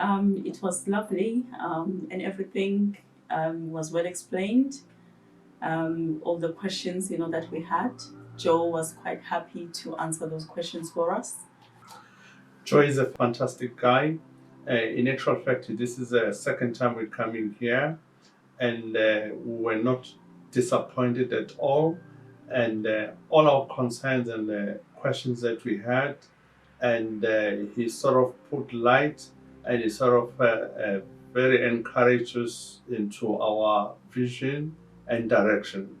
It was lovely, and everything was well explained. All the questions that we had, Joe was quite happy to answer those questions for us. Joe is a fantastic guy. In actual fact, this is the second time we're coming here, and we were not disappointed at all. And all our concerns and questions that we had, and he sort of put light and he sort of very encouraged us into our vision and direction.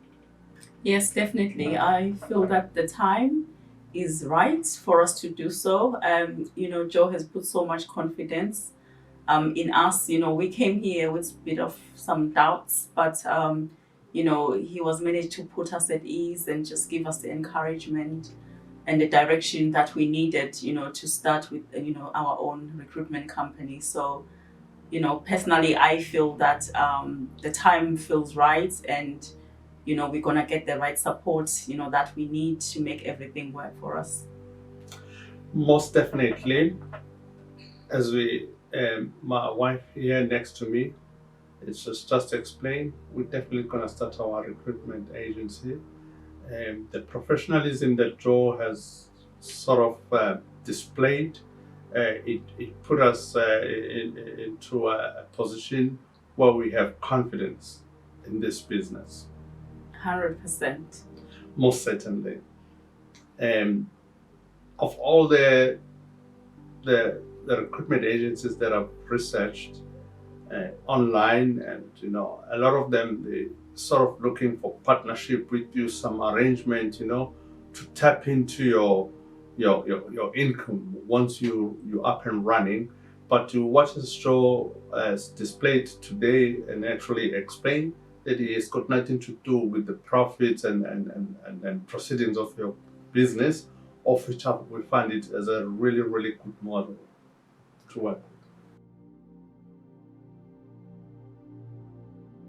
Yes, definitely. I feel that the time is right for us to do so. Joe has put so much confidence in us. We came here with a bit of some doubts, but he was managed to put us at ease and just give us the encouragement and the direction that we needed, to start with, our own recruitment company. So, personally, I feel that the time feels right, and we're gonna get the right support, that we need to make everything work for us. Most definitely, as we, my wife here next to me, it's just explained, we're definitely gonna start our recruitment agency. The professionalism that Joe has sort of displayed, it put us into a position where we have confidence in this business. 100%. Most certainly. Um, of all the recruitment agencies that I've researched online, and a lot of them, they sort of looking for partnership with you, some arrangement, to tap into your income once you up and running. But to what his show has displayed today and actually explained that it has got nothing to do with the profits and proceedings of your business, of which we find it as a really, really good model to work.